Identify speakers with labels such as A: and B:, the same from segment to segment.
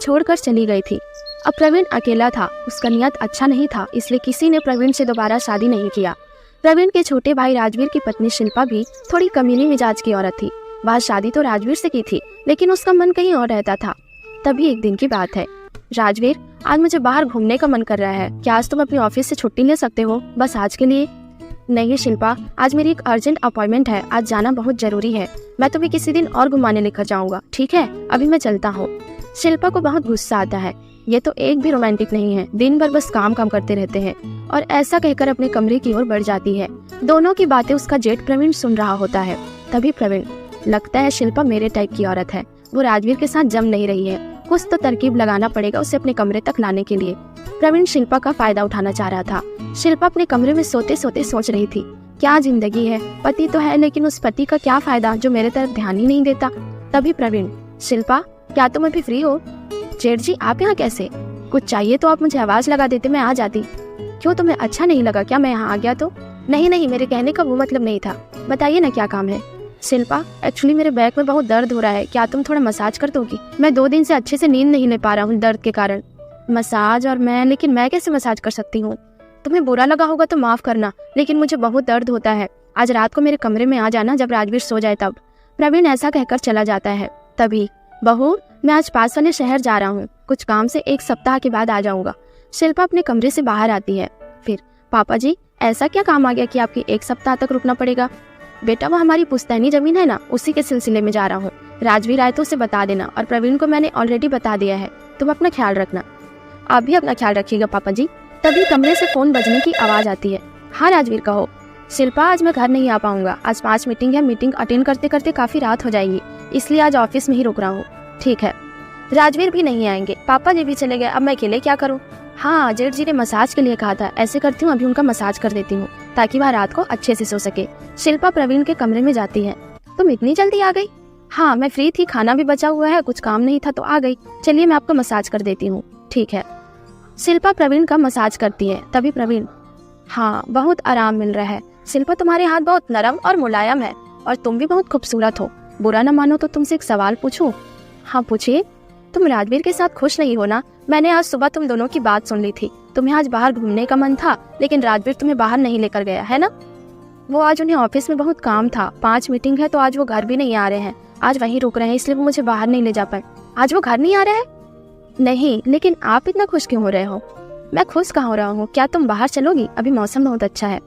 A: छोड़कर चली गई थी। अब प्रवीण अकेला था, उसका नियत अच्छा नहीं था, इसलिए किसी ने प्रवीण से दोबारा शादी नहीं किया। प्रवीण के छोटे भाई राजवीर की पत्नी शिल्पा भी थोड़ी कमीनी मिजाज की औरत थी। वह शादी तो राजवीर से की थी, लेकिन उसका मन कहीं और रहता था। तभी एक दिन की बात है। राजवीर, आज मुझे बाहर घूमने का मन कर रहा है, क्या आज तुम अपनी ऑफिस से छुट्टी ले सकते हो, बस आज के लिए? नहीं शिल्पा, आज मेरी एक अर्जेंट अपॉइंटमेंट है, आज जाना बहुत जरूरी है। मैं तुम्हें किसी दिन और घुमाने लेकर जाऊंगा, ठीक है? अभी मैं चलता हूँ। शिल्पा को बहुत गुस्सा आता है। ये तो एक भी रोमांटिक नहीं है, दिन भर बस काम काम करते रहते हैं। और ऐसा कहकर अपने कमरे की ओर बढ़ जाती है। दोनों की बातें उसका जेठ प्रवीण सुन रहा होता है। तभी प्रवीण, लगता है शिल्पा मेरे टाइप की औरत है, वो राजवीर के साथ जम नहीं रही है, कुछ तो तरकीब लगाना पड़ेगा उसे अपने कमरे तक लाने के लिए। प्रवीण शिल्पा का फायदा उठाना चाह रहा था। शिल्पा अपने कमरे में सोते सोते सोच रही थी, क्या जिंदगी है, पति तो है लेकिन उस पति का क्या फायदा जो मेरे तरफ ध्यान ही नहीं देता। तभी प्रवीण, शिल्पा क्या तुम अभी फ्री हो? जेठ जी आप यहाँ कैसे? कुछ चाहिए तो आप मुझे आवाज लगा देते, मैं आ जाती। क्यों, तुम्हें अच्छा नहीं लगा क्या मैं यहाँ आ गया तो? नहीं, मेरे कहने का वो मतलब नहीं था, बताइए ना क्या काम है। शिल्पा, एक्चुअली मेरे बैक में बहुत दर्द हो रहा है, क्या तुम थोड़ा मसाज कर दोगी? मैं 2 दिन से अच्छे से नींद नहीं ले पा रहा हूँ दर्द के कारण। मसाज? और लेकिन मैं कैसे मसाज कर सकती हूँ? तुम्हें बुरा लगा होगा तो माफ करना, लेकिन मुझे बहुत दर्द होता है। आज रात को मेरे कमरे में आ जाना जब राजवीर सो जाए तब। प्रवीण ऐसा कहकर चला जाता है। तभी, बहू मैं आज पास वाले शहर जा रहा हूँ, कुछ काम से 1 सप्ताह के बाद आ जाऊंगा। शिल्पा अपने कमरे से बाहर आती है। फिर, पापा जी ऐसा क्या काम आ गया कि आपकी 1 सप्ताह तक रुकना पड़ेगा? बेटा वो हमारी पुश्तैनी जमीन है ना, उसी के सिलसिले में जा रहा हूँ। राजवीर आए तो उसे बता देना, और प्रवीण को मैंने ऑलरेडी बता दिया है। तुम अपना ख्याल रखना। आप भी अपना ख्याल रखिएगा पापा जी। तभी कमरे से फोन बजने की आवाज आती है। हाँ राजवीर कहो। शिल्पा आज मैं घर नहीं आ पाऊंगा, आज 5 मीटिंग है, मीटिंग अटेंड करते करते काफी रात हो जाएगी, इसलिए आज ऑफिस में ही रुक रहा हूँ। ठीक है। राजवीर भी नहीं आएंगे, पापा जी भी चले गए, अब मैं अकेले क्या करूँ? हाँ जेठ जी ने मसाज के लिए कहा था, ऐसे करती हूँ अभी उनका मसाज कर देती हूँ ताकि वह रात को अच्छे से सो सके। शिल्पा प्रवीण के कमरे में जाती है। तुम इतनी जल्दी आ गई? हाँ मैं फ्री थी, खाना भी बचा हुआ है, कुछ काम नहीं था तो आ गई। चलिए मैं आपको मसाज कर देती हूँ। ठीक है। शिल्पा प्रवीण का मसाज करती है। तभी प्रवीण, हाँ बहुत आराम मिल रहा है। शिल्पा तुम्हारे हाथ बहुत नरम और मुलायम है, और तुम भी बहुत खूबसूरत हो। बुरा न मानो तो तुमसे एक सवाल पूछूं? हाँ पूछिए। तुम राजवीर के साथ खुश नहीं हो ना? मैंने आज सुबह तुम दोनों की बात सुन ली थी। तुम्हें आज बाहर घूमने का मन था, लेकिन राजवीर तुम्हें बाहर नहीं लेकर गया है ना? वो आज उन्हें ऑफिस में बहुत काम था, 5 मीटिंग है, तो आज वो घर भी नहीं आ रहे हैं, आज वहीं रुक रहे हैं, इसलिए वो मुझे बाहर नहीं ले जा पाए। आज वो घर नहीं आ रहे हैं? नहीं, लेकिन आप इतना खुश क्यों हो रहे हो? मैं खुश कहाँ हो रहा हूँ, क्या तुम बाहर चलोगी? अभी मौसम बहुत अच्छा है।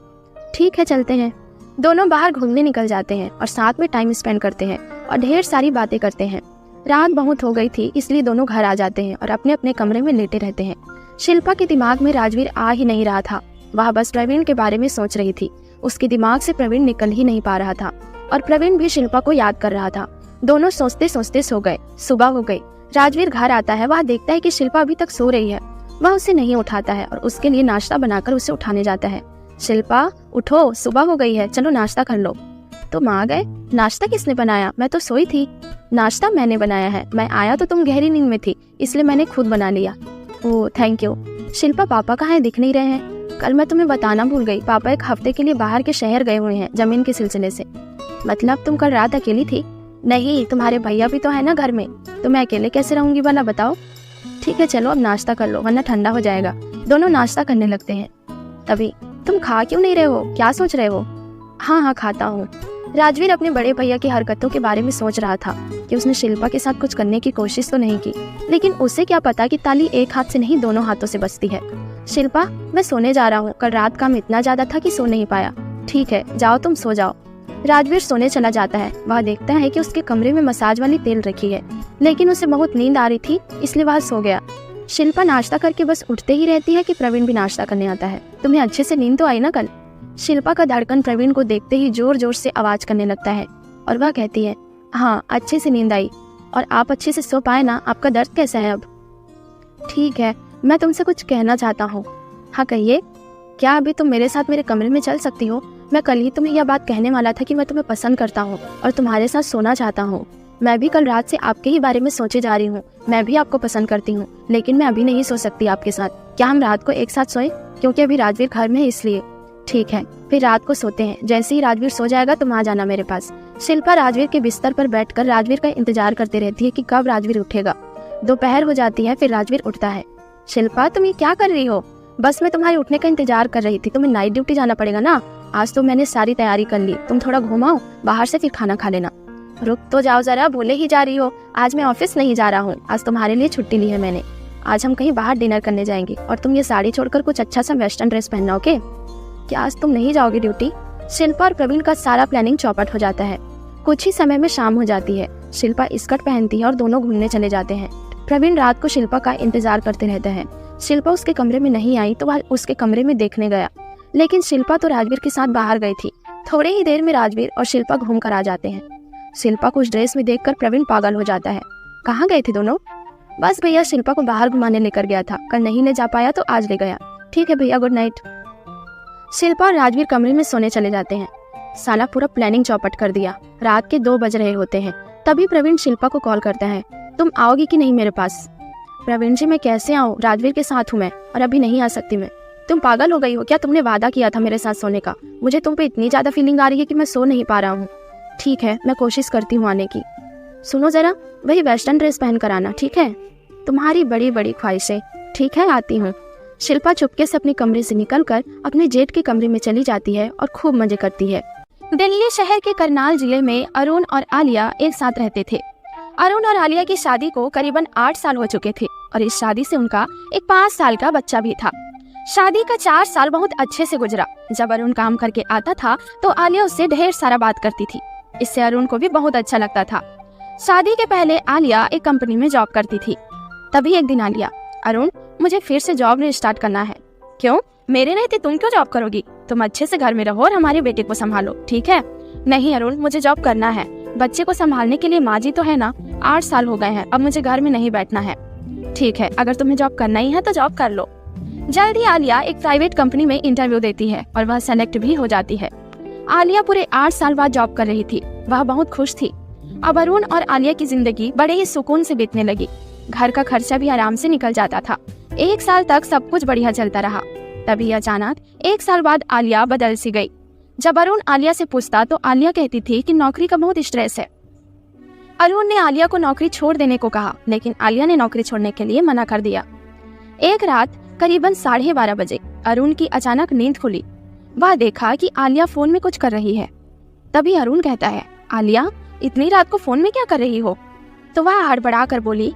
A: ठीक है चलते हैं। दोनों बाहर घूमने निकल जाते हैं और साथ में टाइम स्पेंड करते हैं और ढेर सारी बातें करते हैं। रात बहुत हो गई थी, इसलिए दोनों घर आ जाते हैं और अपने अपने कमरे में लेटे रहते हैं। शिल्पा के दिमाग में राजवीर आ ही नहीं रहा था, वह बस प्रवीण के बारे में सोच रही थी। उसके दिमाग से प्रवीण निकल ही नहीं पा रहा था, और प्रवीण भी शिल्पा को याद कर रहा था। दोनों सोचते सोचते सो गए। सुबह हो गई। राजवीर घर आता है, वह देखता है कि शिल्पा अभी तक सो रही है। वह उसे नहीं उठाता है और उसके लिए नाश्ता बनाकर उसे उठाने जाता है। शिल्पा उठो, सुबह हो गई है, चलो नाश्ता कर लो। तुम आ गए? नाश्ता किसने बनाया? मैं तो सोई थी। नाश्ता मैंने बनाया है, मैं आया तो तुम गहरी नींद में थी, इसलिए मैंने खुद बना लिया। Oh thank you. शिल्पा पापा कहाँ हैं, दिख नहीं रहे हैं? कल मैं तुम्हें बताना भूल गई, पापा 1 हफ्ते के लिए बाहर के शहर गए हुए हैं जमीन के सिलसिले से। मतलब तुम कल रात अकेली थी? नहीं, तुम्हारे भैया भी तो है ना घर में, तो मैं अकेले कैसे रहूंगी भला बताओ? ठीक है चलो अब नाश्ता कर लो, वरना ठंडा हो जाएगा। दोनों नाश्ता करने लगते हैं। तभी, तुम खा क्यों नहीं रहे हो, क्या सोच रहे हो? हाँ खाता हूँ। राजवीर अपने बड़े भैया की हरकतों के बारे में सोच रहा था कि उसने शिल्पा के साथ कुछ करने की कोशिश तो नहीं की, लेकिन उसे क्या पता कि ताली एक हाथ से नहीं दोनों हाथों से बजती है। शिल्पा मैं सोने जा रहा हूँ, कल रात काम इतना ज्यादा था कि सो नहीं पाया। ठीक है जाओ तुम सो जाओ। राजवीर सोने चला जाता है। वह देखता है कि उसके कमरे में मसाज वाली तेल रखी है, लेकिन उसे बहुत नींद आ रही थी, इसलिए वह सो गया। शिल्पा नाश्ता करके बस उठते ही रहती है कि प्रवीण भी नाश्ता करने आता है। तुम्हें अच्छे से नींद तो आई ना कल? शिल्पा का धड़कन प्रवीण को देखते ही जोर जोर से आवाज करने लगता है और वह कहती है, हाँ अच्छे से नींद आई। और आप अच्छे से सो पाए ना? आपका दर्द कैसा है अब? ठीक है, मैं तुमसे कुछ कहना चाहता हूँ। हाँ कहिए। क्या अभी तुम मेरे साथ मेरे कमरे में चल सकती हो? मैं कल ही तुम्हें यह बात कहने वाला था कि मैं तुम्हें पसंद करता हूँ और तुम्हारे साथ सोना चाहता हूँ। मैं भी कल रात से आपके ही बारे में सोचे जा रही हूँ। मैं भी आपको पसंद करती हूँ, लेकिन मैं अभी नहीं सो सकती आपके साथ। क्या हम रात को एक साथ सोए? क्योंकि अभी राजवीर घर में है इसलिए। ठीक है, फिर रात को सोते हैं। जैसे ही राजवीर सो जाएगा तुम आ जाना मेरे पास। शिल्पा राजवीर के बिस्तर पर बैठकर राजवीर का इंतजार करते रहती है कि कब राजवीर उठेगा। दोपहर हो जाती है, फिर राजवीर उठता है। शिल्पा, तुम ये क्या कर रही हो? बस मैं तुम्हारे उठने का इंतजार कर रही थी। तुम्हें नाइट ड्यूटी जाना पड़ेगा ना। आज तो मैंने सारी तैयारी कर ली, तुम थोड़ा घुमाओ बाहर से, फिर खाना खा लेना। रुक तो जाओ जरा, बोले ही जा रही हो। आज मैं ऑफिस नहीं जा रहा हूँ, आज तुम्हारे लिए छुट्टी ली है मैंने। आज हम कहीं बाहर डिनर करने जाएंगे और तुम ये साड़ी छोड़कर कुछ अच्छा सा वेस्टर्न ड्रेस पहनना, ओके? क्या आज तुम नहीं जाओगे ड्यूटी? शिल्पा और प्रवीण का सारा प्लानिंग चौपट हो जाता है। कुछ ही समय में शाम हो जाती है। शिल्पा स्कर्ट पहनती है और दोनों घूमने चले जाते हैं। प्रवीण रात को शिल्पा का इंतजार करते रहते हैं। शिल्पा उसके कमरे में नहीं आई तो वह उसके कमरे में देखने गया, लेकिन शिल्पा तो राजवीर के साथ बाहर गई थी। थोड़ी ही देर में राजवीर और शिल्पा घूम कर आ जाते हैं। शिल्पा को उस ड्रेस में देखकर प्रवीण पागल हो जाता है। कहाँ गए थे दोनों? बस भैया, शिल्पा को बाहर घुमाने लेकर गया था, कल नहीं ले जा पाया तो आज ले गया। ठीक है भैया, गुड नाइट। शिल्पा और राजवीर कमरे में सोने चले जाते हैं। साला पूरा प्लानिंग चौपट कर दिया। रात के 2 बज रहे होते हैं, तभी प्रवीण शिल्पा को कॉल करता है। तुम आओगी कि नहीं मेरे पास? प्रवीण जी, मैं कैसे आऊँ? राजवीर के साथ हूँ मैं और अभी नहीं आ सकती मैं। तुम पागल हो गई हो क्या? तुमने वादा किया था मेरे साथ सोने का। मुझे तुम पे इतनी ज्यादा फीलिंग आ रही है कि मैं सो नहीं पा रहा हूँ। ठीक है, मैं कोशिश करती हूँ आने की। सुनो जरा, वही वेस्टर्न ड्रेस पहन कर आना, ठीक है? तुम्हारी बड़ी बड़ी ख्वाहिशें। ठीक है, आती हूँ। शिल्पा चुपके से अपने कमरे से निकलकर अपने जेठ के कमरे में चली जाती है और खूब मजे करती है। दिल्ली शहर के करनाल जिले में अरुण और आलिया एक साथ रहते थे। अरुण और आलिया की शादी को करीबन 8 साल हो चुके थे और इस शादी से उनका एक 5 साल का बच्चा भी था। शादी का 4 साल बहुत अच्छे से गुजरा। जब अरुण काम करके आता था तो आलिया उससे ढेर सारा बात करती थी। इससे अरुण को भी बहुत अच्छा लगता था। शादी के पहले आलिया एक कंपनी में जॉब करती थी। तभी एक दिन आलिया, अरुण, मुझे फिर से जॉब स्टार्ट करना है। क्यों? मेरे रहते तुम क्यों जॉब करोगी? तुम अच्छे से घर में रहो और हमारे बेटे को संभालो, ठीक है? नहीं अरुण, मुझे जॉब करना है। बच्चे को संभालने के लिए माँ जी तो है ना। 8 साल हो गए हैं, अब मुझे घर में नहीं बैठना है। ठीक है, अगर तुम्हें जॉब करना ही है तो जॉब कर लो। जल्दी आलिया एक प्राइवेट कंपनी में इंटरव्यू देती है और वह सेलेक्ट भी हो जाती है। आलिया पूरे 8 साल बाद जॉब कर रही थी। वह बहुत खुश थी। अब अरुण और आलिया की जिंदगी बड़े ही सुकून से बीतने लगी। घर का खर्चा भी आराम से निकल जाता था। 1 साल तक सब कुछ बढ़िया चलता रहा। तभी अचानक 1 साल बाद आलिया बदल सी गई। जब अरुण आलिया से पूछता तो आलिया कहती थी कि नौकरी का बहुत स्ट्रेस है। अरुण ने आलिया को नौकरी छोड़ देने को कहा, लेकिन आलिया ने नौकरी छोड़ने के लिए मना कर दिया। एक रात करीबन 12:30 बजे अरुण की अचानक नींद खुली। वह देखा कि आलिया फोन में कुछ कर रही है। तभी अरुण कहता है, आलिया, इतनी रात को फोन में क्या कर रही हो? तो वह हड़बड़ा कर बोली,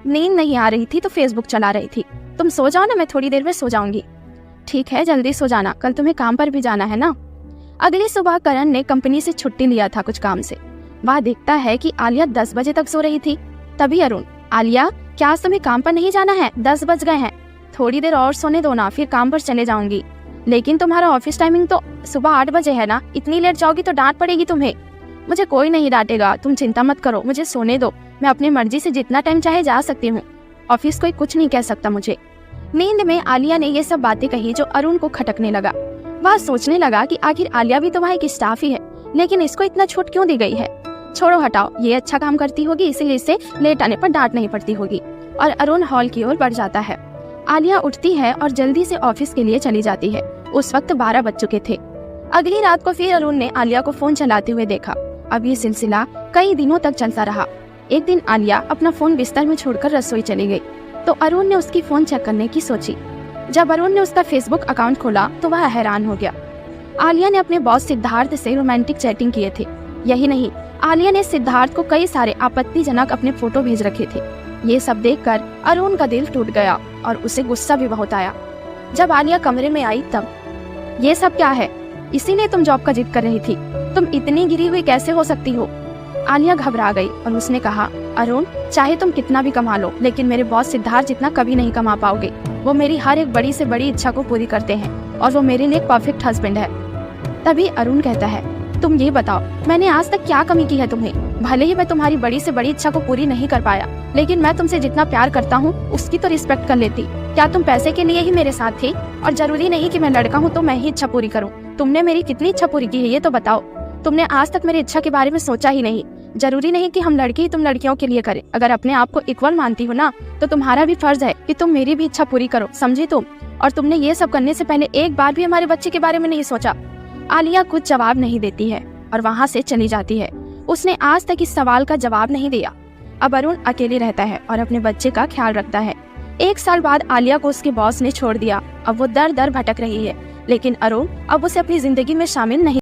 A: नींद नहीं आ रही थी तो फेसबुक चला रही थी। तुम सो जाओ ना, मैं थोड़ी देर में सो जाऊंगी। ठीक है, जल्दी सो जाना, कल तुम्हें काम पर भी जाना है ना। अगली सुबह करण ने कंपनी से छुट्टी लिया था कुछ काम से। वह देखता है कि आलिया 10 बजे तक सो रही थी। तभी अरुण, आलिया, क्या आज तुम्हें काम पर नहीं जाना है? 10 बज गए हैं, थोड़ी देर और सोने दो ना, फिर काम पर चले जाऊंगी। लेकिन तुम्हारा ऑफिस टाइमिंग तो सुबह 8 बजे है ना, इतनी लेट जाओगी तो डांट पड़ेगी तुम्हें। मुझे कोई नहीं डांटेगा, तुम चिंता मत करो, मुझे सोने दो। मैं अपनी मर्जी से जितना टाइम चाहे जा सकती हूँ। ऑफिस कोई कुछ नहीं कह सकता मुझे। नींद में आलिया ने ये सब बातें कही जो अरुण को खटकने लगा। वह सोचने लगा कि आखिर आलिया भी तो वहाँ एक स्टाफ ही है, लेकिन इसको इतना छूट क्यों दी गई है। छोड़ो हटाओ, ये अच्छा काम करती होगी इसीलिए इसे लेट आने पर डांट नहीं पड़ती होगी। और अरुण हॉल की ओर बढ़ जाता है। आलिया उठती है और जल्दी से ऑफिस के लिए चली जाती है। उस वक्त 12 बज चुके थे। अगली रात को फिर अरुण ने आलिया को फोन चलाते हुए देखा। अब ये सिलसिला कई दिनों तक चलता रहा। एक दिन आलिया अपना फोन बिस्तर में छोड़कर रसोई चली गई तो अरुण ने उसकी फोन चेक करने की सोची। जब अरुण ने उसका फेसबुक अकाउंट खोला तो वह हैरान हो गया। आलिया ने अपने बॉस सिद्धार्थ से रोमांटिक चैटिंग किए थे। यही नहीं, आलिया ने सिद्धार्थ को कई सारे आपत्तिजनक अपने फोटो भेज रखे थे। ये सब देखकर अरुण का दिल टूट गया और उसे गुस्सा भी बहुत आया। जब आलिया कमरे में आई तब, ये सब क्या है? इसीलिए तुम जॉब का जिद कर रही थी? तुम इतनी गिरी हुई कैसे हो सकती हो? आलिया घबरा गई और उसने कहा, अरुण, चाहे तुम कितना भी कमा लो, लेकिन मेरे बॉस सिद्धार्थ जितना कभी नहीं कमा पाओगे। वो मेरी हर एक बड़ी से बड़ी इच्छा को पूरी करते हैं और वो मेरे लिए परफेक्ट हस्बैंड है। तभी अरुण कहता है, तुम ये बताओ, मैंने आज तक क्या कमी की है तुम्हें? भले ही मैं तुम्हारी बड़ी से बड़ी इच्छा को पूरी नहीं कर पाया, लेकिन मैं तुमसे जितना प्यार करता हूँ उसकी तो रिस्पेक्ट कर लेती। क्या तुम पैसे के लिए ही मेरे साथ थी? और जरूरी नहीं कि मैं लड़का हूँ तो मैं ही इच्छा पूरी करूँ। तुमने मेरी कितनी इच्छा पूरी की है ये तो बताओ। तुमने आज तक मेरी इच्छा के बारे में सोचा ही नहीं। जरूरी नहीं कि हम लड़के ही तुम लड़कियों के लिए करें। अगर अपने आप को इक्वल मानती हो ना, तो तुम्हारा भी फर्ज है कि तुम मेरी भी इच्छा पूरी करो, समझी तुम? और तुमने ये सब करने से पहले एक बार भी हमारे बच्चे के बारे में नहीं सोचा। आलिया कुछ जवाब नहीं देती है और वहाँ से चली जाती है। उसने आज तक इस सवाल का जवाब नहीं दिया। अब अरुण अकेले रहता है और अपने बच्चे का ख्याल रखता है। 1 साल बाद आलिया को उसके बॉस ने छोड़ दिया। अब वो दर दर भटक रही है, लेकिन अरुण अब उसे अपनी जिंदगी में शामिल नहीं